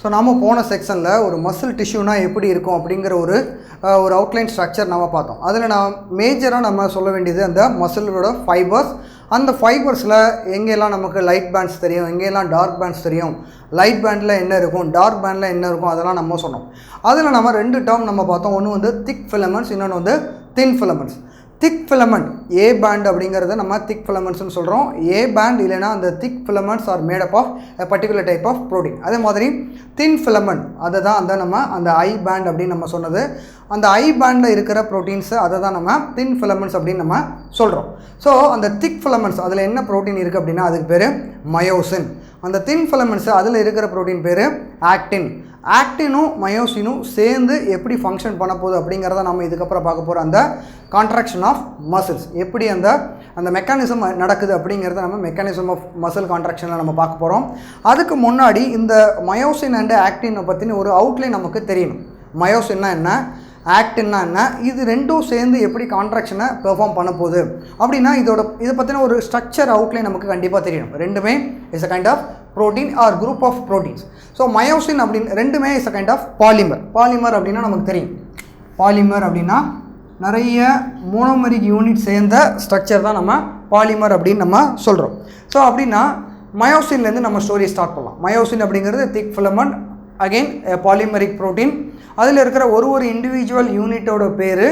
So நாம் போன செக்ஷனில் ஒரு மசில் டிஷ்யூனா எப்படி இருக்கும் அப்படிங்கிற ஒரு அவுட்லைன் ஸ்ட்ரக்சர் நம்ம பார்த்தோம். அதில் நான் மேஜராக நம்ம சொல்ல வேண்டியது அந்த மசிலோட ஃபைபர்ஸ். அந்த ஃபைபர்ஸில் எங்கெல்லாம் நமக்கு லைட் பேண்ட்ஸ் தெரியும், எங்கெல்லாம் டார்க் பேண்ட்ஸ் தெரியும், லைட் பேண்டில் என்ன இருக்கும், டார்க் பேண்டில் என்ன இருக்கும், அதெல்லாம் நம்ம சொன்னோம். அதில் நம்ம 2 டேர்ம் நம்ம பார்த்தோம். ஒன்று வந்து திக் ஃபிலமெண்ட்ஸ், இன்னொன்று வந்து thin filaments. Thick filament A band அப்படிங்கிறத நம்ம திக் ஃபிலமெண்ட்ஸ்னு சொல்கிறோம். ஏ பேண்ட் இல்லைனா அந்த thick filaments are made up of a particular type of protein. அதே மாதிரி தின் ஃபிலமெண்ட் அதை தான் அந்த ஐ பேண்ட் அப்படின்னு நம்ம சொன்னது. அந்த ஐ பேண்டில் இருக்கிற ப்ரோட்டீன்ஸு அதை தான் நம்ம தின் ஃபிலமெண்ட்ஸ் அப்படின்னு நம்ம சொல்கிறோம். ஸோ அந்த திக் ஃபிலமெண்ட்ஸ் அதில் என்ன ப்ரோட்டீன் இருக்குது அப்படின்னா அதுக்கு பேர் மயோசின். அந்த தின் ஃபிலமெண்ட்ஸு அதில் இருக்கிற ப்ரோட்டீன் பேர் ஆக்டின். ஆக்டினும் மயோசினும் சேர்ந்து எப்படி ஃபங்க்ஷன் பண்ண போகுது அப்படிங்கிறத நம்ம இதுக்கப்புறம் பார்க்க போகிறோம். அந்த கான்ட்ராக்ஷன் ஆஃப் மசில்ஸ் எப்படி அந்த மெக்கானிசம் நடக்குது அப்படிங்கிறத நம்ம மெக்கானிசம் ஆஃப் மசில் கான்ட்ராக்ஷனில் நம்ம பார்க்க போகிறோம். அதுக்கு முன்னாடி இந்த மயோசின் அண்ட் ஆக்டினை பற்றின ஒரு அவுட்லைன் நமக்கு தெரியணும். மயோசின்னா என்ன, ஆக்டின்னா என்ன, இது ரெண்டும் சேர்ந்து எப்படி கான்ட்ராக்ஷனை பெர்ஃபார்ம் பண்ண போகுது அப்படின்னா இதை பற்றின ஒரு ஸ்ட்ரக்சர் அவுட்லைன் நமக்கு கண்டிப்பாக தெரியணும். ரெண்டுமே is a kind of protein or group of proteins. So myosin அப்படின்னு ரெண்டுமே is a kind of polymer. Polymer அப்படின்னா நமக்கு தெரியும், பாலிமர் அப்படின்னா நிறைய மோனோமெரிக் யூனிட் சேர்ந்த ஸ்ட்ரக்சர் தான் நம்ம பாலிமர் அப்படின்னு நம்ம சொல்கிறோம். ஸோ அப்படின்னா மயோசின்லேருந்து நம்ம ஸ்டோரி ஸ்டார்ட் பண்ணலாம். மயோசின் அப்படிங்கிறது திக் ஃபிலமெண்ட், அகெயின் பாலிமரிக் ப்ரோட்டீன். அதில் இருக்கிற ஒரு இண்டிவிஜுவல் யூனிட்டோட பேர்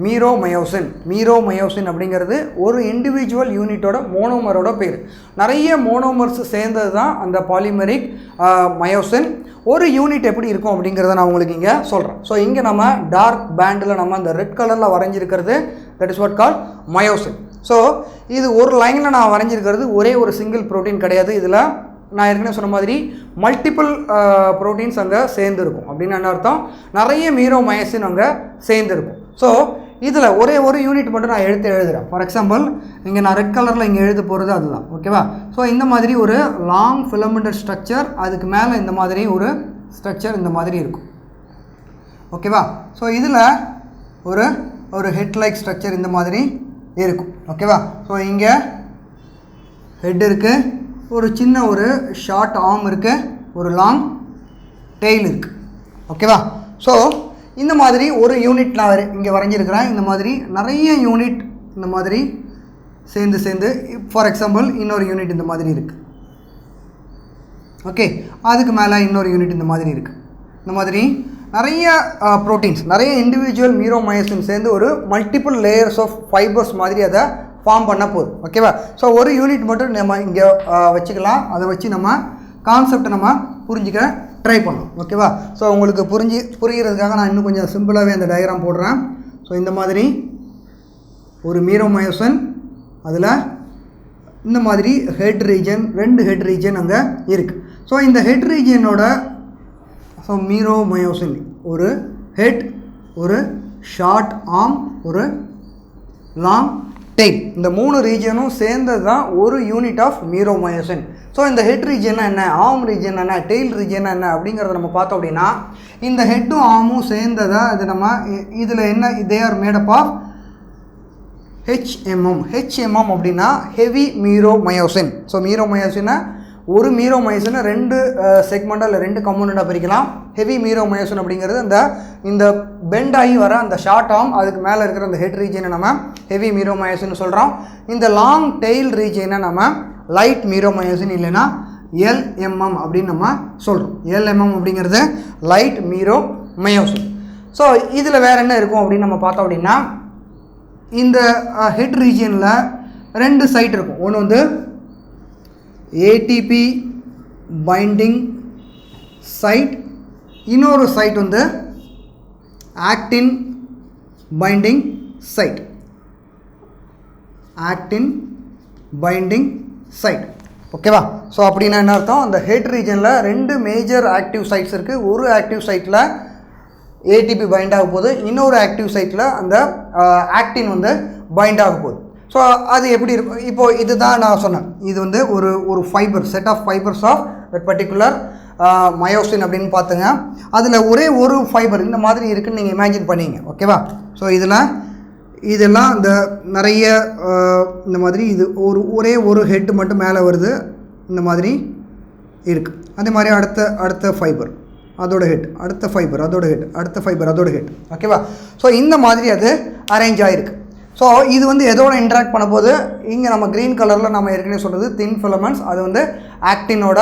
மீரோமயோசின். மீரோமயோசின் அப்படிங்கிறது ஒரு இண்டிவிஜுவல் யூனிட்டோட மோனோமரோட பேர். நிறைய மோனோமர்ஸ் சேர்ந்தது தான் அந்த பாலிமரிக் மயோசின். ஒரு யூனிட் எப்படி இருக்கும் அப்படிங்கிறத நான் உங்களுக்கு இங்கே சொல்கிறேன். ஸோ இங்கே நம்ம டார்க் பேண்டில் நம்ம அந்த ரெட் கலரில் வரைஞ்சிருக்கிறது that is what call myosin. So இது ஒரு லைனில் நான் வரைஞ்சிருக்கிறது ஒரே ஒரு சிங்கிள் ப்ரோட்டீன் கிடையாது. இதில் நான் ஏற்கனவே சொன்ன மாதிரி மல்டிபிள் ப்ரோட்டீன்ஸ் அங்கே சேர்ந்துருக்கும். அப்படின்னு என்ன அர்த்தம், நிறைய மீரோமயோசின் அங்கே சேர்ந்துருக்கும். ஸோ இதில் ஒரே ஒரு யூனிட் மட்டும் நான் எழுதுகிறேன். ஃபார் எக்ஸாம்பிள் இங்கே நான் ரெட் கலரில் இங்கே எழுத போகிறது அதுதான். ஓகேவா? ஸோ இந்த மாதிரி ஒரு லாங் ஃபிலமெண்டட் ஸ்ட்ரக்சர், அதுக்கு மேலே இந்த மாதிரி ஒரு ஸ்ட்ரக்சர் இந்த மாதிரி இருக்கும். ஓகேவா? ஸோ இதில் ஒரு ஹெட் லைக் ஸ்ட்ரக்சர் இந்த மாதிரி இருக்கும். ஓகேவா? ஸோ இங்கே ஹெட் இருக்குது, ஒரு சின்ன ஒரு ஷார்ட் ஆர்ம் இருக்குது, ஒரு லாங் டெய்ல் இருக்குது. ஓகேவா? ஸோ இந்த மாதிரி ஒரு யூனிட் நான் இங்கே வரைஞ்சிருக்கிறேன். இந்த மாதிரி நிறைய யூனிட் இந்த மாதிரி சேர்ந்து ஃபார் எக்ஸாம்பிள் இன்னொரு யூனிட் இந்த மாதிரி இருக்குது. ஓகே, அதுக்கு மேலே இன்னொரு யூனிட் இந்த மாதிரி இருக்குது. இந்த மாதிரி நிறைய ப்ரோட்டீன்ஸ், நிறைய இண்டிவிஜுவல் மீரோமயோசின் சேர்ந்து ஒரு மல்டிபிள் லேயர்ஸ் ஆஃப் ஃபைபர்ஸ் மாதிரி அதை ஃபார்ம் பண்ண போகுது. ஓகேவா? ஸோ ஒரு யூனிட் மட்டும் நம்ம இங்கே வச்சுக்கலாம். அதை வச்சு நம்ம கான்செப்டை நம்ம புரிஞ்சிக்க ட்ரை பண்ணலாம். ஓகேவா? ஸோ உங்களுக்கு புரிகிறதுக்காக நான் இன்னும் கொஞ்சம் சிம்பிளாகவே அந்த டயக்ராம் போடுறேன். ஸோ இந்த மாதிரி ஒரு மீரோமயோசின், அதில் இந்த மாதிரி ஹெட் ரீஜன், 2 ஹெட் ரீஜன் அங்கே இருக்குது. ஸோ இந்த ஹெட் ரீஜனோட ஸோ மீரோமயோசின் ஒரு ஹெட், ஒரு ஷார்ட் ஆர்ம், ஒரு லாங் டெய்ல், இந்த 3 ரீஜனும் சேர்ந்தது தான் ஒரு யூனிட் ஆஃப் மீரோமயோசின். ஸோ இந்த ஹெட் ரீஜன்னா என்ன, ஆர்ம் ரீஜன் என்ன, டெய்ல் ரீஜன் என்ன அப்படிங்கிறத நம்ம பார்த்தோம் அப்படின்னா இந்த ஹெட்டும் ஆர்மும் சேர்ந்ததா இது நம்ம இதில் என்ன they are made up of HMM. HMM அப்படின்னா ஹெவி மீரோமயோசின். ஸோ மீரோமயோசினை ஒரு மீரோமயோசினை 2 செக்மெண்ட்டாக இல்லை 2 கம்போனண்ட்டாக பிரிக்கலாம். ஹெவி மீரோமயோசின் அப்படிங்கிறது இந்த பெண்ட் ஆகி வர அந்த ஷார்ட் ஆர்ம், அதுக்கு மேலே இருக்கிற அந்த ஹெட் ரீஜனை நம்ம ஹெவி மீரோமயோசின் சொல்கிறோம். இந்த லாங் டெய்ல் ரீஜனை நம்ம லைட் மீரோமயோசின் இல்லைன்னா LMM அப்படின்னு நம்ம சொல்கிறோம். LMM அப்படிங்கிறது லைட் மீரோமயோசின். ஸோ இதில் வேறு என்ன இருக்கும் அப்படின்னு நம்ம பார்த்தோம் அப்படின்னா இந்த ஹெட் ரீஜனில் 2 சைட் இருக்கும். ஒன்று ATP பைண்டிங் சைட், இன்னொரு site actin binding site. Actin binding site. ஓகேவா? ஸோ அப்படின்னா என்ன அர்த்தம், அந்த ஹெட் ரீஜனில் 2 மேஜர் ஆக்டிவ் சைட்ஸ் இருக்குது. ஒரு ஆக்டிவ் சைட்டில் ATP பைண்ட் ஆக போகுது, இன்னொரு ஆக்டிவ் சைட்டில் அந்த ஆக்டின் பைண்ட் ஆக போகுது. ஸோ அது எப்படி இருக்கும், இப்போது இதுதான் நான் சொன்னேன், இது ஒரு fibre, set of fibres of that particular myosin அப்படின்னு பார்த்துங்க. அதில் ஒரே ஒரு ஃபைபர் இந்த மாதிரி இருக்குதுன்னு நீங்கள் இமேஜின் பண்ணிங்க. ஓகேவா? ஸோ இதெல்லாம் இந்த நிறைய இந்த மாதிரி இது ஒரே ஒரு ஹெட் மட்டும் மேலே வருது. இந்த மாதிரி இருக்குது. அதே மாதிரி அடுத்த ஃபைபர் அதோட ஹெட், அடுத்த ஃபைபர் அதோட ஹெட், அடுத்த ஃபைபர் அதோட ஹெட். ஓகேவா? ஸோ இந்த மாதிரி அது அரேஞ்ச் ஆகிருக்கு. ஸோ இது வந்து எதோட இன்ட்ராக்ட் பண்ண போது, இங்கே நம்ம க்ரீன் கலரில் நம்ம ஏற்கனவே சொல்கிறது தின் ஃபிலமெண்ட்ஸ், அது வந்து ஆக்டினோட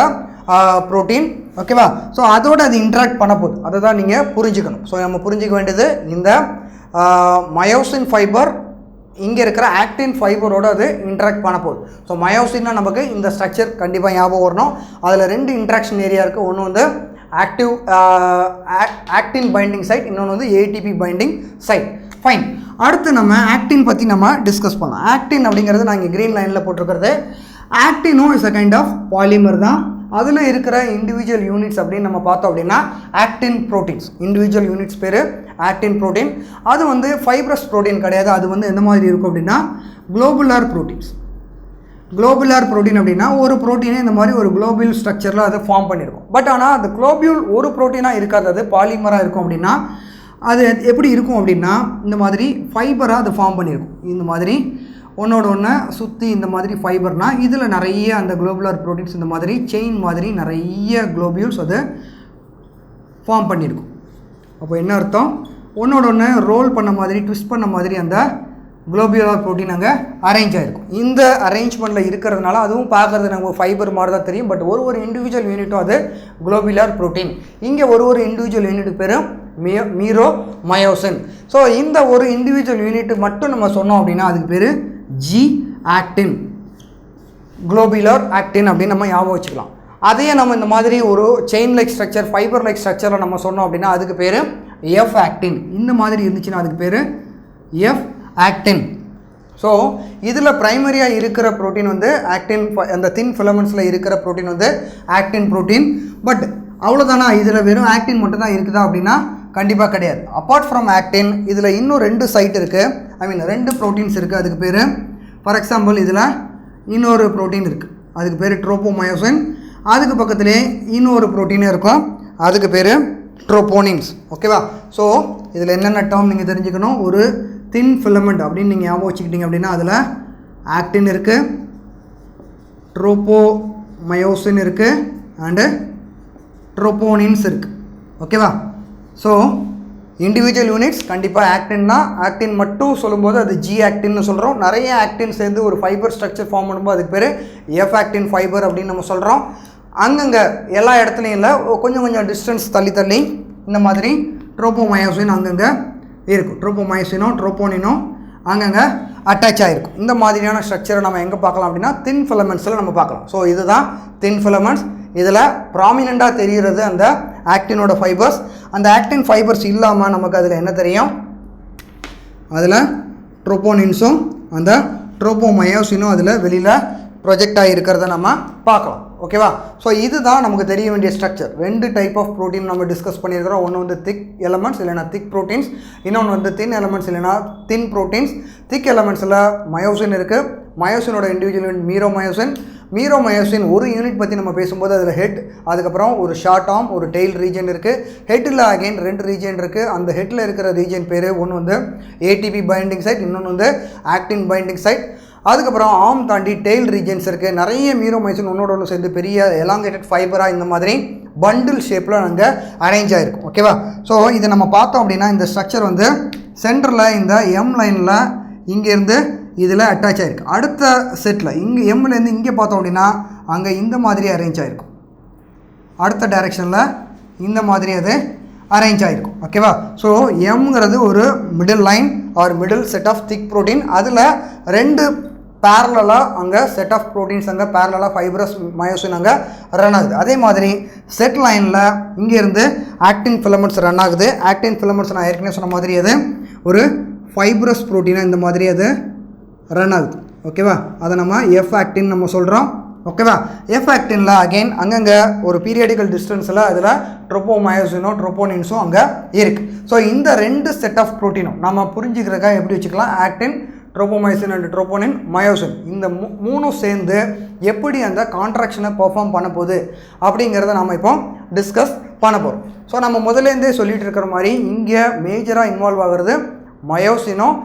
ப்ரோட்டீன். ஓகேவா? ஸோ அதோடு அது இன்ட்ராக்ட் பண்ண போகுது, அதை தான் நீங்கள் புரிஞ்சுக்கணும். ஸோ நம்ம புரிஞ்சிக்க வேண்டியது இந்த மயோசின் ஃபைபர் இங்கே இருக்கிற ஆக்டின் ஃபைபரோடு அது இன்ட்ராக்ட் பண்ண போகுது. ஸோ மயோசின்னா நமக்கு இந்த ஸ்ட்ரக்சர் கண்டிப்பாக ஞாபகம் வரணும். அதில் 2 இன்ட்ராக்ஷன் ஏரியா இருக்குது. ஒன்று வந்து ஆக்டின் பைண்டிங் சைட், இன்னொன்று வந்து ஏடிபி பைண்டிங் சைட். ஃபைன். அடுத்து நம்ம ஆக்டின் பற்றி நம்ம டிஸ்கஸ் பண்ணலாம். ஆக்டின் அப்படிங்கிறது நான் இங்கே க்ரீன் லைனில் போட்டிருக்கிறது. ஆக்டினும் is a kind of polymer தான். அதில் இருக்கிற இண்டிவிஜுவல் யூனிட்ஸ் அப்படின்னு நம்ம பார்த்தோம் அப்படின்னா ஆக்டின் ப்ரோட்டீன்ஸ். இண்டிவிஜுவல் யூனிட்ஸ் பேர் ஆக்டின் ப்ரோட்டீன். அது வந்து ஃபைப்ரஸ் ப்ரோட்டீன் கிடையாது. அது வந்து எந்த மாதிரி இருக்கும் அப்படின்னா குளோபுலார் ப்ரோட்டீன்ஸ். குளோபுலார் ப்ரோட்டீன் அப்படின்னா ஒரு ப்ரோட்டீனே இந்த மாதிரி ஒரு குளோபியூல் ஸ்ட்ரக்சரில் அதை ஃபார்ம் பண்ணியிருக்கும். பட் ஆனால் அந்த குளோபியூல் ஒரு ப்ரோட்டீனாக இருக்காது, அது பாலிமராக இருக்கும். அப்படின்னா அது எப்படி இருக்கும் அப்படின்னா இந்த மாதிரி ஃபைபராக அதை ஃபார்ம் பண்ணியிருக்கும். இந்த மாதிரி ஒன்றோட ஒன்று சுற்றி இந்த மாதிரி ஃபைபர்னால் இதில் நிறைய அந்த குளோபுலார் ப்ரோட்டீன்ஸ் இந்த மாதிரி செயின் மாதிரி நிறைய குளோபியூல்ஸ் அது ஃபார்ம் பண்ணியிருக்கும். அப்போ என்ன அர்த்தம்? ஒன்றோட ஒன்று ரோல் பண்ண மாதிரி, ட்விஸ்ட் பண்ண மாதிரி அந்த குளோபியுலர் ப்ரோட்டீன் அங்கே அரேஞ்ச் ஆகிருக்கும். இந்த அரேஞ்ச்மெண்ட்டில் இருக்கிறதுனால அதுவும் பார்க்குறது நம்ம ஃபைபர் மாதிரி தான் தெரியும். பட் ஒரு இண்டிவிஜுவல் யூனிட்டும் அது குளோபுலார் ப்ரோட்டீன். இங்கே ஒரு இண்டிவிஜுவல் யூனிட் பேர் மீரோ மயோசின். ஸோ இந்த ஒரு இண்டிவிஜுவல் யூனிட் மட்டும் நம்ம சொன்னோம் அப்படின்னா அதுக்கு பேர் ஜி ஆக்டின், குளோபுலார் ஆக்டின் அப்படின்னு நம்ம ஞாபகம் வச்சுக்கலாம். அதையே நம்ம இந்த மாதிரி ஒரு chain like structure, fibre like ஸ்ட்ரக்சரில் நம்ம சொன்னோம் அப்படின்னா அதுக்கு பேர் எஃப் ஆக்டின். இந்த மாதிரி இருந்துச்சுன்னா அதுக்கு பேர் எஃப் ஆக்டின். ஸோ இதில் ப்ரைமரியாக இருக்கிற ப்ரோட்டீன் வந்து ஆக்டின், அந்த தின் ஃபிலமெண்ட்ஸில் இருக்கிற ப்ரோட்டீன் வந்து ஆக்டின் ப்ரோட்டீன். பட் அவ்வளோதானா, இதில் வெறும் ஆக்டின் மட்டும்தான் இருக்குதா அப்படின்னா கண்டிப்பாக கிடையாது. அப்பார்ட் ஃப்ரம் ஆக்டின் இதில் இன்னும் 2 சைட் இருக்குது, ஐ மீன் 2 ப்ரோட்டீன்ஸ் இருக்குது. அதுக்கு பேர் ஃபார் எக்ஸாம்பிள் இதில் இன்னொரு ப்ரோட்டீன் இருக்குது, அதுக்கு பேர் ட்ரோப்போமயோசின். அதுக்கு பக்கத்துலேயே இன்னொரு ப்ரோட்டீனே இருக்கும், அதுக்கு பேர் ட்ரோப்போனின்ஸ். ஓகேவா? ஸோ இதில் என்னென்ன டேர்ம் நீங்கள் தெரிஞ்சுக்கணும். ஒரு தின் ஃபிலமெண்ட் அப்படின்னு நீங்கள் ஞாபகம் வச்சுக்கிட்டீங்க அப்படின்னா அதில் ஆக்டின் இருக்குது, ட்ரோப்போமயோசின் இருக்குது, அண்டு ட்ரோப்போனின்ஸ் இருக்குது. ஓகேவா? ஸோ இண்டிவிஜுவல் யூனிட்ஸ் கண்டிப்பாக ஆக்டின்னா, ஆக்டின் மட்டும் சொல்லும்போது அது ஜி ஆக்டின்னு சொல்கிறோம். நிறைய ஆக்டின் சேர்ந்து ஒரு ஃபைபர் ஸ்ட்ரக்சர் ஃபார்ம் பண்ணும்போது அதுக்கு பேர் எஃப் ஆக்டின் ஃபைபர் அப்படின்னு நம்ம சொல்கிறோம். அங்கங்கே எல்லா இடத்துலையும் இல்லை, கொஞ்சம் டிஸ்டன்ஸ் தள்ளி இந்த மாதிரி ட்ரோப்போமயோசின் அங்கங்கே இருக்கும். ட்ரோப்போமயோசினோ ட்ரோப்போனினோ அங்கங்கே அட்டாச் ஆகிருக்கும். இந்த மாதிரியான ஸ்ட்ரக்சரை நம்ம எங்கே பார்க்கலாம் அப்படின்னா தின் ஃபிலமெண்ட்ஸில் நம்ம பார்க்கலாம். ஸோ இதுதான் தின் ஃபிலமெண்ட்ஸ். இதில் ப்ராமினெண்ட்டாக தெரிகிறது அந்த ஆக்டினோட ஃபைபர்ஸ். அந்த ஆக்டின் ஃபைபர்ஸ் இல்லாமல் நமக்கு அதில் என்ன தெரியும்? அதில் ட்ரோப்போனின்ஸும் அந்த ட்ரோப்போமயோசினும் அதில் வெளியில் ப்ரொஜெக்ட் ஆகி இருக்கிறத நம்ம பார்க்கலாம். ஓகேவா? ஸோ இதுதான் நமக்கு தெரிய வேண்டிய ஸ்ட்ரக்சர். 2 டைப் ஆஃப் ப்ரோட்டீன் நம்ம டிஸ்கஸ் பண்ணியிருக்கிறோம். ஒன்று வந்து திக் எலமெண்ட்ஸ் இல்லைனா திக் ப்ரோட்டீன்ஸ், இன்னொன்று வந்து தின் எலமெண்ட்ஸ் இல்லைனா தின் ப்ரோட்டீன்ஸ். திக் எலமெண்ட்ஸில் மயோசின் இருக்குது. மயோசினோட இண்டிவிஜுவல் யூனிட் மீரோமயோசின். மீரோமயோசின் ஒரு யூனிட் பற்றி நம்ம பேசும்போது அதில் ஹெட், அதுக்கப்புறம் ஒரு ஷார்ட் ஆர்ம், ஒரு டெயில் ரீஜன் இருக்குது. ஹெட்டில் அகைன் 2 ரீஜன் இருக்குது. அந்த ஹெட்டில் இருக்கிற ரீஜன் பேர் ஒன்று வந்து ஏடிபி பைண்டிங் சைட், இன்னொன்று வந்து ஆக்டின் பைண்டிங் சைட். அதுக்கப்புறம் ஆர்ம் தாண்டி டெயில் ரீஜன்ஸ் இருக்குது. நிறைய மீரோமயோசின் ஒன்றோட ஒன்று சேர்ந்து பெரிய எலாங்கேட்டட் ஃபைபராக இந்த மாதிரி பண்டில் ஷேப்பில் நாங்கள் அரேஞ்ச் ஆகிருக்கும். ஓகேவா? ஸோ இதை நம்ம பார்த்தோம் அப்படின்னா இந்த ஸ்ட்ரக்சர் வந்து சென்டரில் இந்த எம் லைனில் இங்கேருந்து இதில் அட்டாச் ஆகிருக்கு. அடுத்த செட்டில் இங்கே எம்லேருந்து இங்கே பார்த்தோம் அப்படின்னா அங்கே இந்த மாதிரி அரேஞ்ச் ஆகிருக்கும். அடுத்த டைரெக்ஷனில் இந்த மாதிரி அது அரேஞ்ச் ஆகிருக்கும். ஓகேவா? ஸோ எம்ங்கிறது ஒரு middle line or middle set of thick protein. அதில் 2 பேரலாக அங்கே செட் ஆஃப் ப்ரோட்டீன்ஸ் அங்கே பேரலாக ஃபைபரஸ் மயோசின் அங்கே ரன் ஆகுது. அதே மாதிரி செட் லைனில் இங்கேருந்து ஆக்டின் ஃபிலமெண்ட்ஸ் ரன் ஆகுது. ஆக்டின் ஃபிலமெண்ட்ஸ் நான் ஏற்கனவே சொன்ன மாதிரி அது ஒரு ஃபைபரஸ் ப்ரோட்டீனாக இந்த மாதிரி அது ரன் ஆகுது. ஓகேவா? அதை நம்ம எஃப் ஆக்டின் நம்ம சொல்கிறோம். ஓகேவா? எஃப் ஆக்டினில் அகெயின் அங்கங்கே ஒரு பீரியாடிக்கல் டிஸ்டன்ஸில் அதில் ட்ரோப்போமயோசினோ ட்ரோப்போனின்ஸும் அங்கே இருக்குது. ஸோ இந்த 2 செட் ஆஃப் ப்ரோட்டீனும் நம்ம புரிஞ்சுக்கிறதுக்காக எப்படி வச்சுக்கலாம்? ஆக்டின், ட்ரோப்போமயோசின் அண்ட் ட்ரோப்போனின், மயோசின் இந்த 3 சேர்ந்து எப்படி அந்த கான்ட்ராக்ஷனை பெர்ஃபார்ம் பண்ண போகுது அப்படிங்கிறத நம்ம இப்போ டிஸ்கஸ் பண்ண போகிறோம். ஸோ நம்ம முதலேருந்தே சொல்லிகிட்டு இருக்கிற மாதிரி இங்கே மேஜராக இன்வால்வ் ஆகிறது மயோசினும்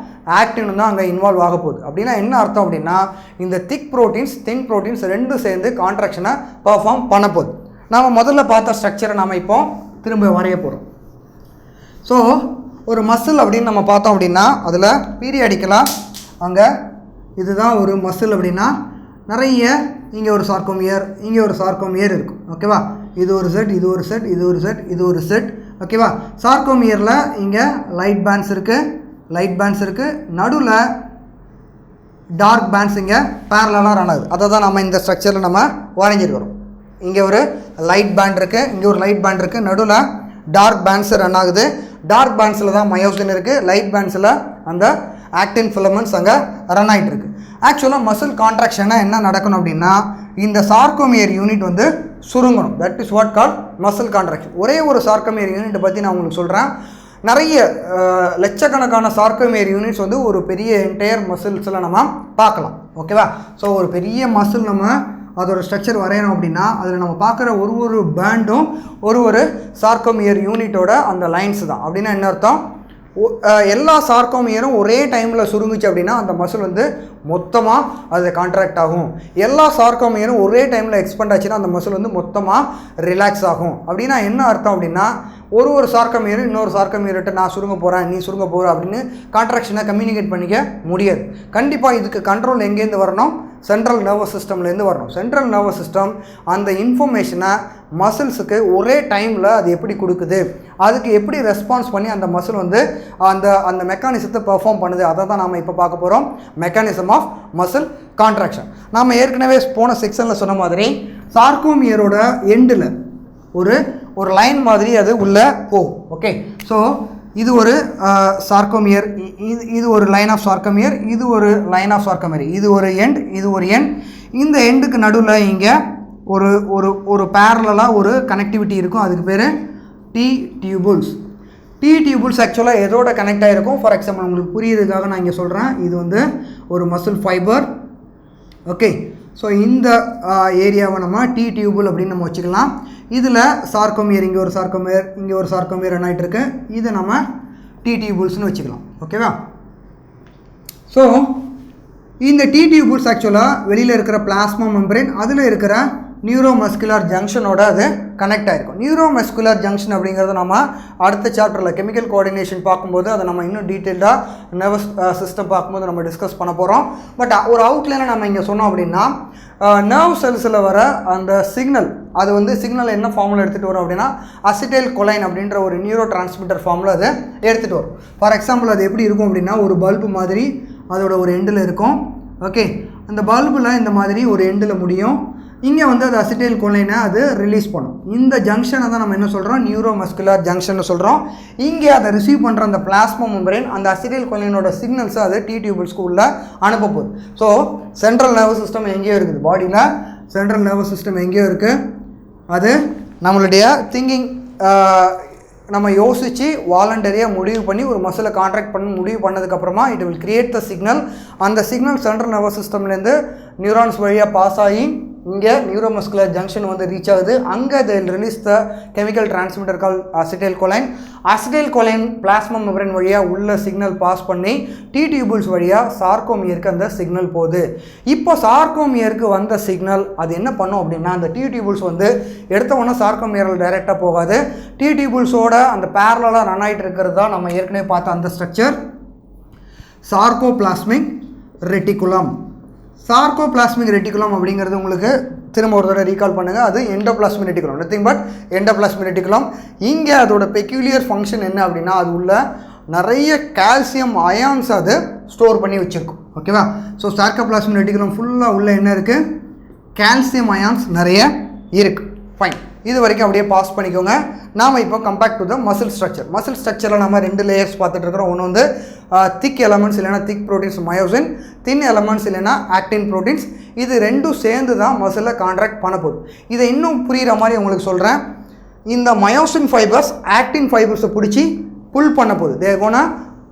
ஆக்டினும் தான் அங்கே இன்வால்வ் ஆக போகுது. அப்படின்னா என்ன அர்த்தம் அப்படின்னா இந்த திக் ப்ரோட்டீன்ஸ் தின் ப்ரோட்டீன்ஸ் 2 சேர்ந்து கான்ட்ராக்ஷனை பெர்ஃபார்ம் பண்ண போகுது. நாம் முதல்ல பார்த்த ஸ்ட்ரக்சரை நாம் இப்போ திரும்ப வரைய போகிறோம். ஸோ ஒரு மசில் அப்படின்னு நம்ம பார்த்தோம் அப்படின்னா அதில் பீரியாடிக்கலாக அங்கே இதுதான் ஒரு மசில் அப்படின்னா நிறைய இங்கே ஒரு சார்கோமியர், இங்கே ஒரு சார்கோமியர் இருக்கும். ஓகேவா, இது ஒரு செட், இது ஒரு செட், இது ஒரு செட், இது ஒரு செட். ஓகேவா, சார்கோமியரில் இங்கே லைட் பேண்ட்ஸ் இருக்குது, நடுவில் டார்க் பேண்ட்ஸ் இங்கே பேரலாக ரன் ஆகுது. அதை தான் நம்ம இந்த ஸ்ட்ரக்சரில் நம்ம வரைஞ்சிருக்கிறோம். இங்கே ஒரு லைட் பேண்ட் இருக்குது, இங்கே ஒரு லைட் பேண்ட் இருக்குது, நடுவில் டார்க் பேண்ட்ஸ் ரன் ஆகுது. டார்க் பேண்ட்ஸில் தான் மயோசின் இருக்குது, லைட் பேண்ட்ஸில் அந்த ஆக்டின் ஃபிலமெண்ட்ஸ் அங்கே ரன் ஆகிட்டு இருக்குது. ஆக்சுவலாக மசில் கான்ட்ராக்ஷனாக என்ன நடக்கணும் அப்படின்னா இந்த சார்கோமியர் யூனிட் வந்து சுருங்கணும். That is what call muscle contraction. ஒரே ஒரு சார்கோமியர் யூனிட்டை பற்றி நான் உங்களுக்கு சொல்கிறேன். நிறைய லட்சக்கணக்கான சார்கோமியர் யூனிட்ஸ் வந்து ஒரு பெரிய என்டையர் மசில்ஸில் நம்ம பார்க்கலாம். ஓகேவா, ஸோ ஒரு பெரிய மசில் நம்ம அதோட ஸ்ட்ரக்சர் வரையணும் அப்படின்னா அதில் நம்ம பார்க்குற ஒரு பேண்டும் ஒரு சார்கோமியர் யூனிட்டோட அந்த லைன்ஸ் தான். அப்படின்னா என்ன அர்த்தம், எல்லா சார்கோமியரும் ஒரே டைமில் சுருங்குச்சு அப்படின்னா அந்த மசில் வந்து மொத்தமாக அது கான்ட்ராக்ட் ஆகும். எல்லா சார்கோமியரும் ஒரே டைமில் எக்ஸ்பெண்ட் ஆச்சுன்னா அந்த மசில் வந்து மொத்தமாக ரிலாக்ஸ் ஆகும். அப்படின்னா என்ன அர்த்தம் அப்படின்னா ஒரு சார்கோமியரும் இன்னொரு சார்கோமியர்கிட்ட நான் சுருங்க போகிறேன், நீ சுருங்க போகிற அப்படின்னு கான்ட்ராக்ஷனை கம்யூனிகேட் பண்ணிக்க முடியாது. கண்டிப்பாக இதுக்கு கண்ட்ரோல் எங்கேருந்து வரணும், சென்ட்ரல் நர்வஸ் சிஸ்டம்லேருந்து வரணும். சென்ட்ரல் நர்வஸ் சிஸ்டம் அந்த இன்ஃபர்மேஷனை மசில்ஸுக்கு ஒரே டைமில் அது எப்படி கொடுக்குது, அதுக்கு எப்படி ரெஸ்பான்ஸ் பண்ணி அந்த மசில் வந்து அந்த மெக்கானிசத்தை பெர்ஃபார்ம் பண்ணுது, அதை தான் நாம் இப்போ பார்க்க போகிறோம். Mechanism of muscle contraction. நாம் ஏற்கனவே போன செக்ஷனில் சொன்ன மாதிரி சார்கோமியரோட எண்டில் ஒரு லைன் மாதிரி அது உள்ளே போகும். ஓகே, ஸோ இது ஒரு சார்கோமியர், இது ஒரு லைன் ஆஃப் சார்கோமியர், இது ஒரு லைன் ஆஃப் சார்கோமியர், இது ஒரு எண்ட், இது ஒரு எண்ட். இந்த எண்டுக்கு நடுவில் இங்கே ஒரு பேரலாக ஒரு கனெக்டிவிட்டி இருக்கும். அதுக்கு பேர் டி டியூபுல்ஸ். டி டியூபுல்ஸ் ஆக்சுவலாக எதோட கனெக்ட் ஆகிருக்கும், ஃபார் எக்ஸாம்பிள் உங்களுக்கு புரியுறதுக்காக நான் இங்கே சொல்கிறேன். இது வந்து ஒரு மசில் ஃபைபர். ஓகே, ஸோ இந்த ஏரியாவை நம்ம டி டியூபுல் அப்படின்னு நம்ம வச்சுக்கலாம். இதில் சார்கோமியர், இங்கே ஒரு சார்கோமியர், இங்கே ஒரு சார்கோமியர் ரன் ஆகிட்டு இருக்கு. இதை நம்ம டி டியூபுல்ஸ்னு வச்சுக்கலாம். ஓகேவா, ஸோ இந்த டி டியூபுல்ஸ் ஆக்சுவலாக வெளியில் இருக்கிற பிளாஸ்மா மெம்பரேன், அதில் இருக்கிற நியூரோமஸ்குலர் ஜங்ஷனோட அது கனெக்ட் ஆகிருக்கும். நியூரோமஸ்குலர் ஜங்ஷன் அப்படிங்கிறது நம்ம அடுத்த சாப்டரில் கெமிக்கல் கோஆர்டினேஷன் பார்க்கும்போது அதை நம்ம இன்னும் டீட்டெயில்டாக நர்வஸ் சிஸ்டம் பார்க்கும்போது நம்ம டிஸ்கஸ் பண்ண போகிறோம். பட் ஒரு அவுட்லைனில் நம்ம இங்கே சொன்னோம் அப்படின்னா நர்வ் செல்ஸில் வர அந்த சிக்னல், அது வந்து சிக்னல் என்ன ஃபார்மில் எடுத்துகிட்டு வரும் அப்படின்னா அசிடைல் கொலைன் அப்படின்ற ஒரு நியூரோ டிரான்ஸ்மிட்டர் ஃபார்மில் அதை எடுத்துகிட்டு வரும். ஃபார் எக்ஸாம்பிள் அது எப்படி இருக்கும் அப்படின்னா ஒரு பல்பு மாதிரி அதோட ஒரு எண்டில் இருக்கும். ஓகே, அந்த பல்பில் இந்த மாதிரி ஒரு எண்டில் முடியும். இங்கே வந்து அது அசிடைல் கொலைனை அது ரிலீஸ் பண்ணும். இந்த ஜங்ஷனை தான் நம்ம என்ன சொல்கிறோம், நியூரோமஸ்குலர் ஜங்ஷன் சொல்கிறோம். இங்கே அதை ரிசீவ் பண்ணுற அந்த பிளாஸ்மா மெம்பரேன் அந்த அசிடைல் கொலைனோட சிக்னல்ஸை அது டி டியூபுல்ஸ்க்கு உள்ள அனுப்ப போகுது. ஸோ சென்ட்ரல் நர்வஸ் சிஸ்டம் எங்கேயோ இருக்குது, பாடியில் சென்ட்ரல் நர்வஸ் சிஸ்டம் எங்கேயோ இருக்குது. அது நம்மளுடைய திங்கிங், நம்ம யோசித்து வாலண்டரியாக முடிவு பண்ணி ஒரு மசிலை கான்ட்ராக்ட் பண்ணி முடிவு பண்ணதுக்கப்புறமா it will create the signal. அந்த சிக்னல் சென்ட்ரல் நர்வஸ் சிஸ்டம்லேருந்து நியூரான்ஸ் வழியாக பாஸ் ஆகி இங்கே நியூரோமஸ்குலர் ஜங்ஷன் வந்து ரீச் ஆகுது. அங்கே they will release the chemical transmitter called acetylcholine. acetylcholine plasma membrane வழியாக உள்ள சிக்னல் பாஸ் பண்ணி டி டியூபுல்ஸ் வழியாக சார்கோமியருக்கு அந்த சிக்னல் போகுது. இப்போ சார்கோமியருக்கு வந்த சிக்னல் அது என்ன பண்ணும் அப்படின்னா அந்த டி டியூபுல்ஸ் வந்து எடுத்த உடனே சார்கோமியரில் டைரெக்டாக போகாது. டி டியூபுல்ஸோட அந்த பேரலாக ரன் ஆகிட்டு இருக்கிறது தான் நம்ம ஏற்கனவே பார்த்த அந்த structure sarcoplasmic reticulum. Sarcoplasmic reticulum அப்படிங்கிறது உங்களுக்கு திரும்ப ஒரு தடவை ரீகால் பண்ணுங்கள். அது endoplasmic reticulum, nothing but endoplasmic reticulum. இங்கே அதோட பெக்யூலியர் ஃபங்க்ஷன் என்ன அப்படின்னா அது உள்ள நிறைய கால்சியம் அயான்ஸ் அது ஸ்டோர் பண்ணி வச்சுருக்கும். ஓகேவா, ஸோ சார்கோபிளாஸ்மிக் ரெட்டிகுலம் ஃபுல்லாக உள்ள என்ன இருக்குது, கால்சியம் அயான்ஸ் நிறைய இருக்குது. ஃபைன், இது வரைக்கும் அப்படியே பாஸ் பண்ணிக்கோங்க. நாம் இப்போ compare to the muscle structure. Muscle ஸ்ட்ரக்சரில் நம்ம 2 லேயர்ஸ் பார்த்துட்டு இருக்கிறோம். ஒன்று வந்து திக் எலமெண்ட்ஸ் இல்லைனா திக் ப்ரோட்டீன்ஸ் மயோசின், தின் எலமெண்ட்ஸ் இல்லைனா ஆக்டின் ப்ரோட்டீன்ஸ். இது ரெண்டும் சேர்ந்து தான் மசிலை கான்ட்ராக்ட் பண்ண போகுது. இதை இன்னும் புரிகிற மாதிரி உங்களுக்கு சொல்கிறேன். இந்த மயோசின் ஃபைபர்ஸ் ஆக்டின் ஃபைபர்ஸை பிடிச்சி புல் பண்ண போகுது. They gonna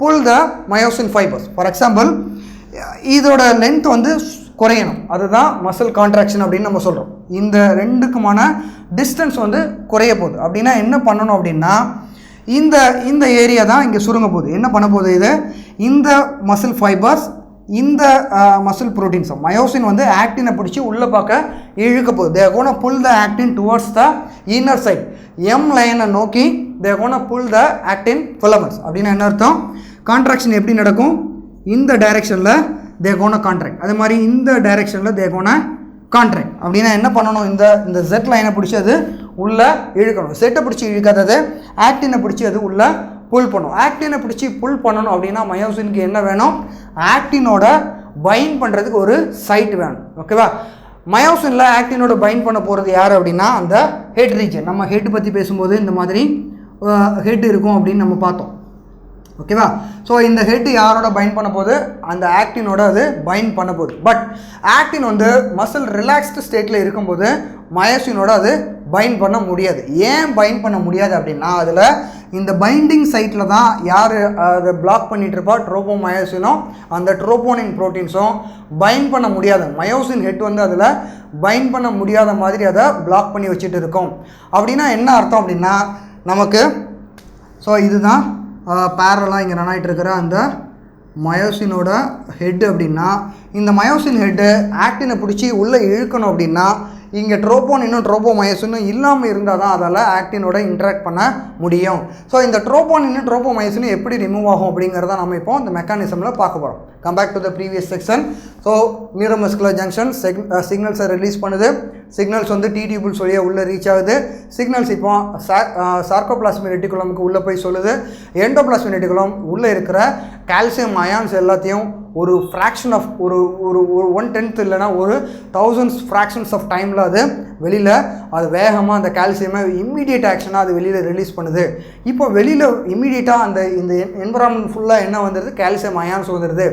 pull the myosin fibres. For example இதோட லென்த் வந்து குறையணும், அதுதான் மசில் கான்ட்ராக்ஷன் அப்படின்னு நம்ம சொல்கிறோம். இந்த ரெண்டுக்குமான டிஸ்டன்ஸ் வந்து குறைய போகுது. அப்படின்னா என்ன பண்ணணும் அப்படின்னா இந்த ஏரியா தான் இங்கே சுருங்க போகுது. என்ன பண்ண போகுது, இது இந்த மசில் ஃபைபர்ஸ் இந்த மசில் ப்ரோட்டீன்ஸ் மயோசின் வந்து ஆக்டினை பிடிச்சி உள்ளே பார்க்க இழுக்க போகுது. They gonna pull the actin towards the inner side M லைனை நோக்கி they gonna pull the actin filaments. அப்படின்னா என்ன அர்த்தம்? கான்ட்ராக்ஷன் எப்படி நடக்கும்? இந்த டைரெக்ஷனில் தே கோனா கான்ட்ராக்ட், அதே மாதிரி இந்த டைரெக்ஷனில் தே கோனா கான்ட்ராக்ட். அப்படின்னா என்ன பண்ணணும்? இந்த ஜெட் லைனை பிடிச்சி அது உள்ளே இழுக்கணும். செட்டை பிடிச்சி இழுக்காதது ஆக்டினை பிடிச்சி அது உள்ளே புல் பண்ணணும். ஆக்டினை பிடிச்சி புல் பண்ணணும் அப்படின்னா மயோசினுக்கு என்ன வேணும்? ஆக்டினோட பைண்ட் பண்ணுறதுக்கு ஒரு சைட் வேணும். ஓகேவா? மயோசினில் ஆக்டினோட பைண்ட் பண்ண போகிறது யார் அப்படின்னா அந்த ஹெட் ரீஜன். நம்ம ஹெட் பற்றி பேசும்போது இந்த மாதிரி ஹெட் இருக்கும் அப்படின்னு நம்ம பார்த்தோம். ஓகேவா? ஸோ இந்த ஹெட் யாரோட பைண்ட் பண்ண போகுது? அந்த ஆக்டினோட அது பைண்ட் பண்ண போகுது. பட் ஆக்டின் வந்து மசில் ரிலாக்ஸ்டு ஸ்டேட்டில் இருக்கும்போது மயோசினோட அது பைண்ட் பண்ண முடியாது. ஏன் பைண்ட் பண்ண முடியாது அப்படின்னா அதில் இந்த பைண்டிங் சைட்டில் தான் யார் அதை பிளாக் பண்ணிகிட்டு இருப்பா? ட்ரோபோமயோசினும் அந்த ட்ரோபோனின் ப்ரோட்டீன்ஸும் பைண்ட் பண்ண முடியாது. மயோசின் ஹெட் வந்து அதில் பைண்ட் பண்ண முடியாத மாதிரி அதை பிளாக் பண்ணி வச்சுட்டு இருக்கும். அப்படின்னா என்ன அர்த்தம் அப்படின்னா நமக்கு ஸோ இதுதான் பேரலாக இங்கே ரன் ஆகிட்டு இருக்கிற அந்த மயோசினோட ஹெட். அப்படின்னா இந்த மயோசின் ஹெட்டு ஆக்டினை பிடிச்சி உள்ளே இழுக்கணும் அப்படின்னா இங்கே ட்ரோபோனினும் ட்ரோபோமயோசினும் இல்லாமல் இருந்தால் தான் அதால் ஆக்டினோட இன்ட்ராக்ட் பண்ண முடியும். ஸோ இந்த ட்ரோபோனினும் ட்ரோபோமயோசினும் எப்படி ரிமூவ் ஆகும் அப்படிங்கிறத நம்ம இப்போ இந்த மெக்கானிசமில் பார்க்க போகிறோம். Come back to the previous section. So neuromuscular junction சிக்னல்ஸை ரிலீஸ் பண்ணுது. சிக்னல்ஸ் வந்து டி டியூபிள்ஸ் வழியாக உள்ளே ரீச் ஆகுது. சிக்னல்ஸ் இப்போ சார்கோபிளாஸ்மிக் ரெட்டிகுலமுக்கு உள்ளே போய் சொல்லுது. எண்டோபிளாஸ்மிக் ரெட்டிகுலம் உள்ளே இருக்கிற கால்சியம் அயான்ஸ் எல்லாத்தையும் ஒரு ஃப்ராக்ஷன் ஆஃப் ஒரு 1/10 இல்லைனா ஒரு 1000 ஃப்ராக்ஷன்ஸ் ஆஃப் டைமில் அது வெளியில் அது வேகமாக அந்த கால்சியமை இம்மீடியட் ஆக்ஷனாக அது வெளியில் ரிலீஸ் பண்ணுது. இப்போ வெளியில் இம்மீடியட்டாக இந்த என்விரான்மெண்ட் ஃபுல்லாக என்ன வந்துடுது? கால்சியம் அயான்ஸ் வந்துடுது.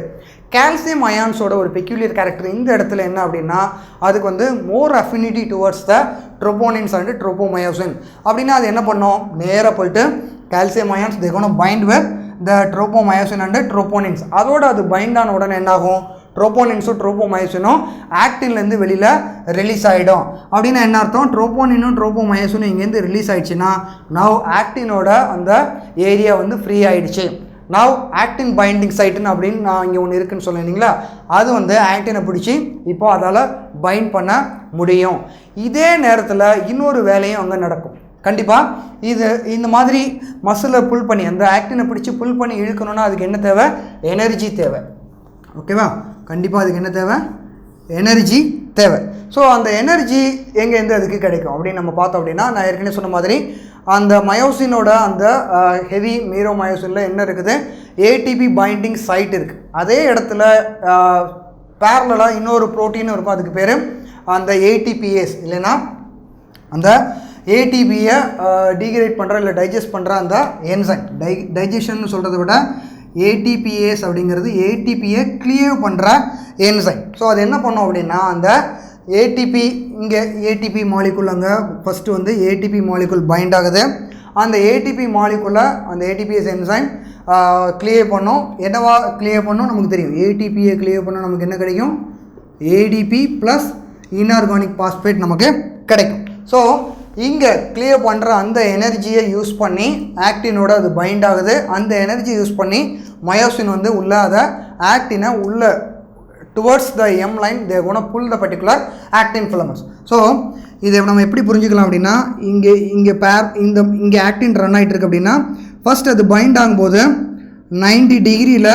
கால்சியம் அயான்ஸோட ஒரு பெக்யூலியர் கேரக்டர் இந்த இடத்துல என்ன அப்படின்னா அதுக்கு வந்து more affinity towards the troponins and tropomyosin. அப்படின்னா அது என்ன பண்ணோம்? நேராக போயிட்டு calcium ions they gonna bind with the tropomyosin and troponins. அதோட அது பைண்ட் ஆன உடனே என்னாகும்? ட்ரோபோனின்ஸும் ட்ரோபோமயோசினும் ஆக்டின்லேருந்து வெளியில் ரிலீஸ் ஆகிடும். அப்படின்னா என்ன அர்த்தம்? ட்ரோபோனினும் ட்ரோபோமயோசினும் இங்கேருந்து ரிலீஸ் ஆகிடுச்சுன்னா நவ் ஆக்டினோட அந்த ஏரியா வந்து ஃப்ரீ ஆகிடுச்சு. நவ் ஆக்டின் பைண்டிங் சைட்டுன்னு அப்படின்னு நான் இங்கே ஒன்று இருக்குன்னு சொல்லியிருந்தீங்களா, அது வந்து ஆக்டினை பிடிச்சி இப்போ அதால் பைண்ட் பண்ண முடியும். இதே நேரத்தில் இன்னொரு வேலையும் அங்கே நடக்கும். கண்டிப்பாக இது இந்த மாதிரி மசிலை புல் பண்ணி அந்த ஆக்டினை பிடிச்சி புல் பண்ணி இழுக்கணும்னா அதுக்கு என்ன தேவை? எனர்ஜி தேவை. ஓகேவா? கண்டிப்பாக அதுக்கு என்ன தேவை? எனர்ஜி தேவை. ஸோ அந்த எனர்ஜி எங்கேருந்து அதுக்கு கிடைக்கும் அப்படின்னு நம்ம பார்த்தோம் அப்படின்னா நான் ஏற்கனவே சொன்ன மாதிரி அந்த மயோசினோட அந்த ஹெவி மீரோமயோசினில் என்ன இருக்குது? ஏடிபி பைண்டிங் சைட் இருக்குது. அதே இடத்துல பேரலாக இன்னொரு ப்ரோட்டீனும் இருக்கும். அதுக்கு பேர் அந்த ஏடிபிஏஸ் இல்லைன்னா அந்த ஏடிபியை டீக்ரேட் பண்ணுற இல்லை டைஜஸ்ட் பண்ணுற அந்த என்சைம். டைஜஷன் சொல்கிறத விட ஏடிபிஏஸ் அப்படிங்கிறது ஏடிபியை கிளியர் பண்ணுற என்சைம். ஸோ அது என்ன பண்ணோம் அப்படின்னா அந்த ஏடிபி இங்கே ஏடிபி மாலிகுல் அங்கே ஃபஸ்ட்டு வந்து ஏடிபி மாலிகுல் பைண்ட் ஆகுது. அந்த ஏடிபி மாலிகுலை அந்த ஏடிபிஎஸ் என்சைம் கிளியர் பண்ணோம். என்னவா கிளியர் பண்ணோம் நமக்கு தெரியும். ஏடிபியை கிளியர் பண்ணோம் நமக்கு என்ன கிடைக்கும்? ஏடிபி ப்ளஸ் இன்ஆர்கானிக் பாஸ்பேட் நமக்கு கிடைக்கும். ஸோ இங்கே கிளியர் பண்ணுற அந்த எனர்ஜியை யூஸ் பண்ணி ஆக்டினோட அது பைண்ட் ஆகுது. அந்த எனர்ஜியை யூஸ் பண்ணி மயோசின் வந்து உள்ளே அதை ஆக்டினை உள்ளே towards the M line they gonna pull the particular actin filaments. So இதை நம்ம எப்படி புரிஞ்சுக்கலாம் அப்படின்னா இங்கே ஆக்டின் ரன் ஆகிட்டு இருக்கு அப்படின்னா ஃபஸ்ட் அது பைண்ட் ஆகும்போது 90 டிகிரியில்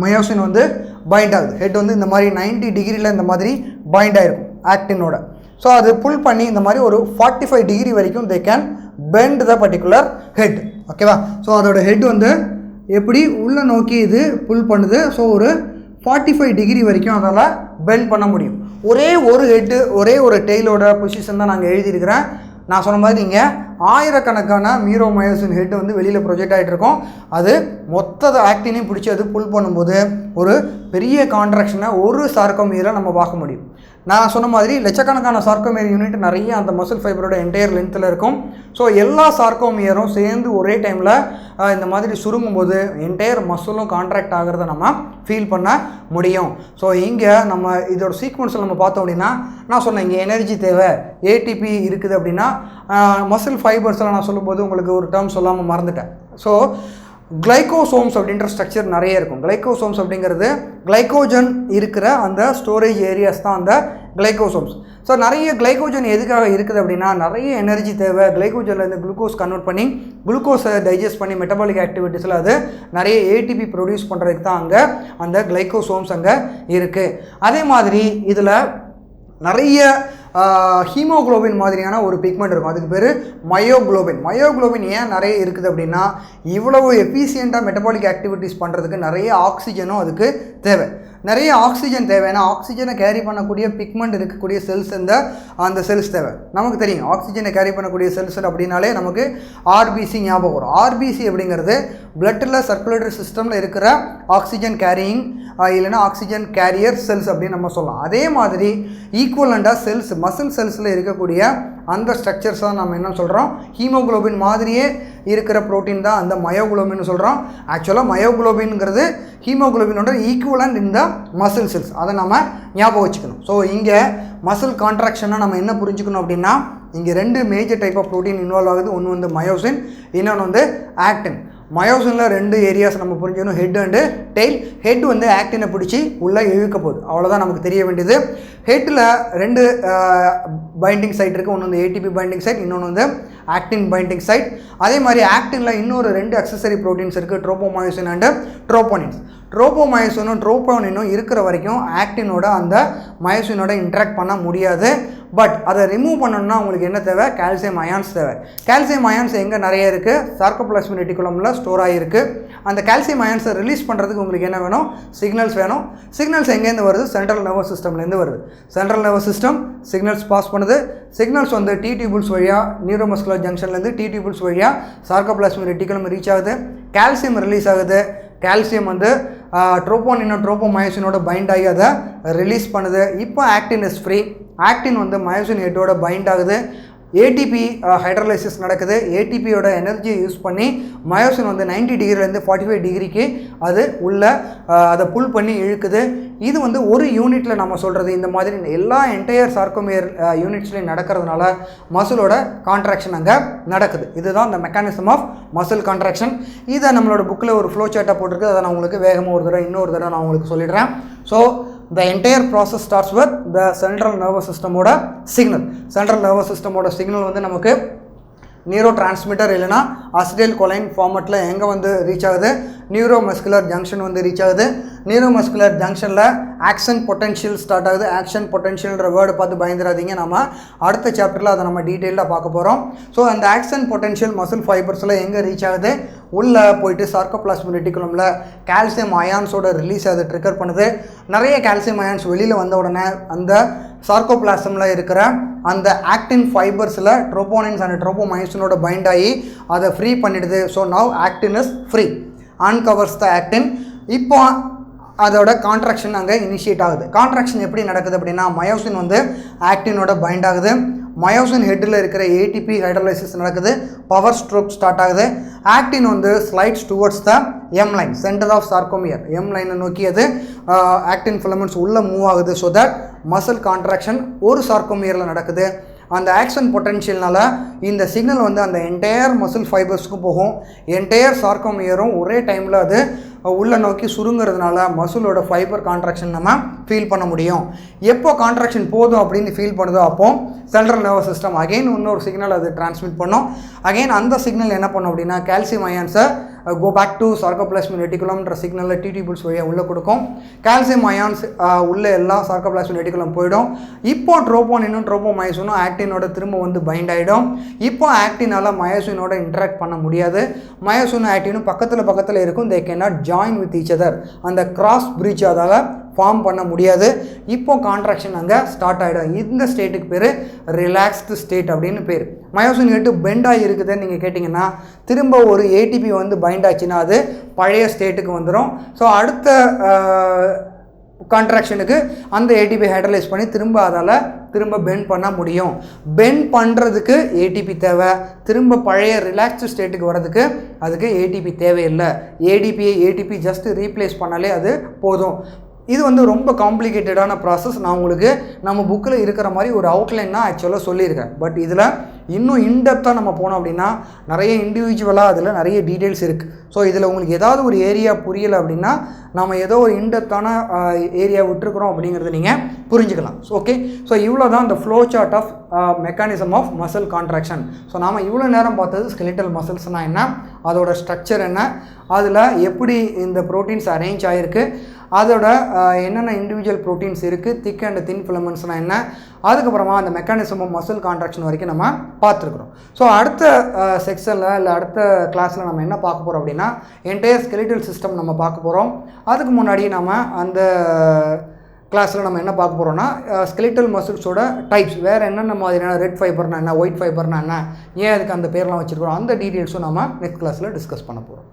மயோசின் வந்து பைண்ட் ஆகுது. ஹெட் வந்து இந்த மாதிரி 90 டிகிரியில் இந்த மாதிரி பைண்ட் ஆகிருக்கும் ஆக்டினோட. ஸோ அது புல் பண்ணி இந்த மாதிரி ஒரு 45 டிகிரி வரைக்கும் they can bend the particular head. ஓகேவா? ஸோ அதோட ஹெட் வந்து எப்படி உள்ளே நோக்கி இது புல் பண்ணுது. ஸோ ஒரு 45 டிகிரி வரைக்கும் அதால் பெண்ட் பண்ண முடியும். ஒரே ஒரு ஹெட்டு ஒரே ஒரு டெய்லோட பொசிஷன் தான் நாங்கள் எழுதியிருக்கிறேன். நான் சொன்ன மாதிரி இங்கே ஆயிரக்கணக்கான மீரோமயோசின் ஹெட் வந்து வெளியில் ப்ரொஜெக்ட் ஆகிட்டு இருக்கோம். அது மொத்த ஆக்டினையும் பிடிச்சி அது புல் பண்ணும்போது ஒரு பெரிய கான்ட்ராக்ஷனை ஒரு சார்கோமியரில் நம்ம பார்க்க முடியும். நான் சொன்ன மாதிரி லட்சக்கணக்கான சார்கோமியர் யூனிட் நிறைய அந்த மசில் ஃபைபரோட என்டையர் லென்த்தில் இருக்கும். ஸோ எல்லா சார்கோமியரும் சேர்ந்து ஒரே டைமில் இந்த மாதிரி சுருங்கும்போது என்டையர் மசிலும் கான்ட்ராக்ட் ஆகிறத நம்ம ஃபீல் பண்ண முடியும். ஸோ இங்கே நம்ம இதோட சீக்வன்ஸில் நம்ம பார்த்தோம் அப்படின்னா நான் சொன்னேன் இங்கே எனர்ஜி தேவை ஏடிபி இருக்குது அப்படின்னா மசில் ஃபைபர்ஸில் நான் சொல்லும்போது உங்களுக்கு ஒரு டேர்ம் சொல்லாமல் மறந்துட்டேன். ஸோ கிளைகோசோம்ஸ் அப்படின்ற ஸ்ட்ரக்சர் நிறைய இருக்கும். கிளைகோசோம்ஸ் அப்படிங்கிறது கிளைகோஜன் இருக்கிற அந்த ஸ்டோரேஜ் ஏரியாஸ் தான் அந்த கிளைகோசோம்ஸ். ஸோ நிறைய கிளைகோஜன் எதுக்காக இருக்குது அப்படின்னா நிறைய எனர்ஜி தேவை. கிளைகோஜன்லேருந்து குளுக்கோஸ் கன்வெர்ட் பண்ணி குளுக்கோஸை டைஜஸ்ட் பண்ணி மெட்டபாலிக் ஆக்டிவிட்டீஸில் அது நிறைய ஏடிபி ப்ரொடியூஸ் பண்ணுறதுக்கு தான் அங்கே அந்த கிளைகோசோம்ஸ் அங்கே இருக்குது. அதே மாதிரி இதில் நிறைய ஹீமோக்ளோபின் மாதிரியான ஒரு பிக்மெண்ட் இருக்கும். அதுக்கு பேர் மயோக்ளோபின். மயோக்ளோபின் ஏன் நிறைய இருக்குது அப்படின்னா இவ்வளவு எஃபிஷியண்ட்டாக மெட்டபாலிக் ஆக்டிவிட்டீஸ் பண்ணுறதுக்கு நிறைய ஆக்சிஜனும் அதுக்கு தேவை. நிறைய ஆக்சிஜன் தேவை. ஏன்னா ஆக்சிஜனை கேரி பண்ணக்கூடிய பிக்மெண்ட் இருக்கக்கூடிய செல்ஸ் அந்த செல்ஸ் தேவை. நமக்கு தெரியும் ஆக்சிஜனை கேரி பண்ணக்கூடிய செல்ஸ் அப்படின்னாலே நமக்கு ஆர்பிசி ஞாபகம் வரும். ஆர்பிசி அப்படிங்கிறது பிளட்டில் சர்க்குலேட்டரி சிஸ்டமில் இருக்கிற ஆக்சிஜன் கேரியிங் இல்லைன்னா ஆக்சிஜன் கேரியர் செல்ஸ் அப்படின்னு நம்ம சொல்லலாம். அதே மாதிரி ஈக்குவலண்டாக செல்ஸ் மசில் செல்ஸில் இருக்கக்கூடிய அந்த ஸ்ட்ரக்சர்ஸ் தான் நம்ம என்ன சொல்கிறோம், ஹீமோக்ளோபின் மாதிரியே இருக்கிற ப்ரோட்டீன் தான் அந்த மயோக்ளோபின் சொல்கிறோம். ஆக்சுவலாக மயோக்ளோபின்ங்கிறது ஹீமோக்ளோபினோட ஈக்குவலண்ட் இந்த மசில் செல்ஸ். அதை நம்ம ஞாபகம் வச்சுக்கணும். ஸோ இங்கே மசில் கான்ட்ராக்ஷனை நம்ம என்ன புரிஞ்சுக்கணும் அப்படின்னா இங்கே 2 major type of protein involve ஆகுது. ஒன்று வந்து மயோசின், இன்னொன்று வந்து ஆக்டின். மயோசினில் 2 ஏரியாஸ் நம்ம புரிஞ்சுக்கணும், ஹெட் அண்டு டெய்ல். ஹெட் வந்து ஆக்டினை பிடிச்சி உள்ளே இழுக்க போகுது, அவ்வளோதான் நமக்கு தெரிய வேண்டியது. ஹெட்டில் 2 பைண்டிங் சைட் இருக்குது. ஒன்று வந்து ஏடிபி பைண்டிங் சைட், இன்னொன்று வந்து ஆக்டின் பைண்டிங் சைட். அதே மாதிரி ஆக்டினில் இன்னொரு 2 அக்சசரி ப்ரோட்டீன்ஸ் இருக்குது, ட்ரோபோமயோசின் அண்டு ட்ரோபோனின்ஸ். ட்ரோபோமயோசினும் ட்ரோபோனினும் இருக்கிற வரைக்கும் ஆக்டினோட அந்த மயோசினோட இன்ட்ராக்ட் பண்ண முடியாது. பட் அதை ரிமூவ் பண்ணணும்னா உங்களுக்கு என்ன தேவை, கால்சியம் அயான்ஸ் தேவை. கால்சியம் அயான்ஸ் எங்கே நிறைய இருக்குது, சார்கோபிளாஸ்மிக் ரெட்டிகுலமில் ஸ்டோர் ஆகிருக்கு. அந்த கால்சியம் அயான்ஸை ரிலீஸ் பண்ணுறதுக்கு உங்களுக்கு என்ன வேணும், சிக்னல்ஸ் வேணும். சிக்னல்ஸ் எங்கேருந்து வருது, சென்ட்ரல் நர்வஸ் சிஸ்டம்லேருந்து வருது. Central nervous system signals pass பண்ணுது. சிக்னல்ஸ் வந்து டி டியூபிள்ஸ் வழியாக நியூரோமஸ்குலர் ஜங்ஷன்லேருந்து டி டியூபிள்ஸ் வழியாக சார்கோபிளாஸ்மிக் ரெட்டிகுலம் ரீச் ஆகுது. கால்சியம் ரிலீஸ் ஆகுது. கால்சியம் வந்து ட்ரோபோனினும் ட்ரோபோமயோசினோட பைண்ட் ஆகி அதை ரிலீஸ் பண்ணுது. இப்போ ஆக்டின் இஸ் ஃப்ரீ. ஆக்டின் வந்து மயோசின் ஹெட்டோட பைண்ட் ஆகுது. ஏடிபி ஹைட்ரலைசிஸ் நடக்குது. ஏடிபியோட எனர்ஜியை யூஸ் பண்ணி மயோசின் வந்து 90 டிகிரிலேருந்து 45 டிகிரிக்கு அது உள்ள அதை புல் பண்ணி இழுக்குது. இது வந்து ஒரு யூனிட்டில் நம்ம சொல்கிறது. இந்த மாதிரி எல்லா என்டையர் சார்கோமியர் யூனிட்ஸ்லையும் நடக்கிறதுனால மசிலோட கான்ட்ராக்ஷன் அங்கே நடக்குது. இதுதான் இந்த மெக்கானிசம் ஆஃப் மசில் கான்ட்ராக்ஷன். இதை நம்மளோட புக்கில் ஒரு ஃப்ளோ சார்ட்டாக போட்டிருக்கு. அதை நான் உங்களுக்கு வேகமாக ஒரு தடவை இன்னொரு தடவை நான் உங்களுக்கு சொல்லிடுறேன். So the entire process starts with the central nervous system ஓட signal. central nervous system ஓட signal வந்து நமக்கு நியூரோ டிரான்ஸ்மிட்டர் இல்லைனா அசிடைல் கொலைன் ஃபார்மட்டில் எங்கே வந்து ரீச் ஆகுது, நியூரோமஸ்குலர் ஜங்ஷன் வந்து ரீச் ஆகுது. நியூரோமஸ்குலர் ஜங்ஷனில் ஆக்ஷன் பொட்டன்ஷியல் ஸ்டார்ட் ஆகுது. ஆக்ஷன் பொட்டன்ஷியல்ன்ற வேர்டு பார்த்து பயந்துடாதீங்க, நம்ம அடுத்த சாப்டரில் அதை நம்ம டீட்டெயிலாக பார்க்க போகிறோம். ஸோ அந்த ஆக்ஷன் பொட்டன்ஷியல் மசில் ஃபைபர்ஸில் எங்கே ரீச் ஆகுது, உள்ளே போயிட்டு சார்கோபிளாஸ்மிக் ரெட்டிகுலமில் கால்சியம் அயான்ஸோட ரிலீஸ் அதை ட்ரிகர் பண்ணுது. நிறைய கால்சியம் அயான்ஸ் வெளியில் வந்த உடனே அந்த சார்கோபிளாசமில் இருக்கிற அந்த ஆக்டின் ஃபைபர்ஸில் ட்ரோபோனின்ஸ் அண்ட் ட்ரோபோமயோசினோட பைண்ட் ஆகி அதை ஃப்ரீ பண்ணிடுது. So now actin is free, uncovers the actin. இப்போ அதோட கான்ட்ராக்ஷன் அங்கே இனிஷியேட் ஆகுது. கான்ட்ராக்ஷன் எப்படி நடக்குது அப்படின்னா மயோசின் வந்து ஆக்டினோட பைண்ட் ஆகுது. மயோசின் ஹெட்டில் இருக்கிற ஏடிபி ஹைட்ரலைசிஸ் நடக்குது. பவர் ஸ்ட்ரோக் ஸ்டார்ட் ஆகுது. ஆக்டின் வந்து slides towards the M line, centre of sarcomere. M லைனை நோக்கி அது ஆக்டின் ஃபிலமெண்ட்ஸ் உள்ளே மூவ் ஆகுது. ஸோ தட் மசில் கான்ட்ராக்ஷன் ஒரு சார்கோமியரில் நடக்குது. அந்த ஆக்ஷன் பொட்டன்ஷியல்னால இந்த சிக்னல் வந்து அந்த என்டையர் மசில் ஃபைபர்ஸ்க்கும் போகும். என்டையர் சார்கோமியரும் ஒரே டைமில் அது உள்ளே நோக்கி சுருங்கிறதுனால மசிலோட ஃபைபர் கான்ட்ராக்ஷன் நம்ம ஃபீல் பண்ண முடியும். எப்போ கான்ட்ராக்ஷன் போதும் அப்படின்னு ஃபீல் பண்ணுதோ அப்போது சென்ட்ரல் நர்வஸ் சிஸ்டம் அகெயின் இன்னொரு சிக்னல் அது டிரான்ஸ்மிட் பண்ணும். அகெயின் அந்த சிக்னல் என்ன பண்ணும் அப்படின்னா கால்சியம் அயான்ஸை கோ பேக் டு சார்கோபிளாஸ்மிக் ரெட்டிகுலம்ன்ற சிக்னலில் டிடிபிள்ஸ் வழியாக உள்ளே கொடுக்கும். கால்சியம் அயான்ஸ் உள்ளே எல்லாம் சார்கோபிளாஸ்மிக் ரெட்டிகுலம் போயிடும். இப்போ ட்ரோபோனினும் ட்ரோபோமயோசினும் ஆக்டினோட திரும்ப வந்து பைண்ட் ஆகிடும். இப்போ ஆக்டினால் மயோசினோட இன்ட்ராக்ட் பண்ண முடியாது. மயோசினும் ஆக்டினும் பக்கத்தில் இருக்கும். They can not join with each other. அந்த கிராஸ் பிரிட்ஜ் அதால் ஃபார்ம் பண்ண முடியாது. இப்போ கான்ட்ராக்ஷன் அங்கே ஸ்டார்ட் ஆகிடும். இந்த ஸ்டேட்டுக்கு பேர் ரிலாக்ஸ்டு ஸ்டேட் அப்படின்னு பேர். மயோசின் ஹெட்டு பெண்ட் ஆகி இருக்குதுன்னு நீங்கள் கேட்டிங்கன்னா திரும்ப ஒரு ஏடிபி வந்து பைண்ட் ஆச்சுன்னா அது பழைய ஸ்டேட்டுக்கு வந்துடும். ஸோ அடுத்த கான்ட்ராக்ஷனுக்கு அந்த ஏடிபி ஹைட்ரலைஸ் பண்ணி திரும்ப பெண்ட் பண்ண முடியும். பெண்ட் பண்ணுறதுக்கு ஏடிபி தேவை. திரும்ப பழைய ரிலாக்ஸ்டு ஸ்டேட்டுக்கு வர்றதுக்கு அதுக்கு ஏடிபி தேவையில்லை. ஏடிபி ஜஸ்ட் ரீப்ளேஸ் பண்ணாலே அது போதும். இது வந்து ரொம்ப காம்ப்ளிகேட்டடான ப்ராசஸ். நான் உங்களுக்கு நம்ம புக்கில் இருக்கிற மாதிரி ஒரு அவுட்லைன் தான் ஆக்சுவலாக சொல்லியிருக்கேன். பட் இதில் இன்னும் இன்டெப்த்தாக நம்ம போனோம் அப்படின்னா நிறைய இண்டிவிஜுவலாக அதில் நிறைய டீட்டெயில்ஸ் இருக்குது. ஸோ இதில் உங்களுக்கு ஏதாவது ஒரு ஏரியா புரியலை அப்படின்னா நம்ம ஏதோ ஒரு இன்டெப்த்தான ஏரியா விட்டுருக்குறோம் அப்படிங்கிறத நீங்கள் புரிஞ்சுக்கலாம். ஸோ ஓகே, ஸோ இவ்வளோ தான் இந்த flow chart of mechanism of muscle contraction. So நாம் இவ்வளோ நேரம் பார்த்தது ஸ்கெலிட்டல் மசில்ஸ்னால் என்ன, அதோட ஸ்ட்ரக்சர் என்ன, அதில் எப்படி இந்த ப்ரோட்டீன்ஸ் அரேஞ்ச் ஆகிருக்கு, அதோட என்னென்ன இண்டிவிஜுவல் ப்ரோட்டீன்ஸ் இருக்குது, திக் அண்ட் தின் ஃபிலமெண்ட்ஸ்னால் என்ன, அதுக்கப்புறமா அந்த மெக்கானிசம் ஆஃப் மசில் கான்ட்ராக்ஷன் வரைக்கும் நம்ம பார்த்துருக்குறோம். ஸோ அடுத்த செக்ஷனில் இல்லை அடுத்த கிளாஸில் நம்ம என்ன பார்க்க போகிறோம் அப்படின்னா என்டையர் ஸ்கெலிட்டல் சிஸ்டம் நம்ம பார்க்க போகிறோம். அதுக்கு முன்னாடி நம்ம அந்த கிளாஸில் நம்ம என்ன பார்க்க போகிறோம்னா ஸ்கெலிட்டல் மசில்ஸோட டைப்ஸ், வேறு என்னென்ன மாதிரியான ரெட் ஃபைபர்னா என்ன, ஒயிட் ஃபைபர்னா என்ன, ஏன் அதுக்கு அந்த பேர்லாம் வச்சுருக்கிறோம், அந்த டீட்டெயில்ஸும் நம்ம நெக்ஸ்ட் கிளாஸில் டிஸ்கஸ் பண்ண போகிறோம்.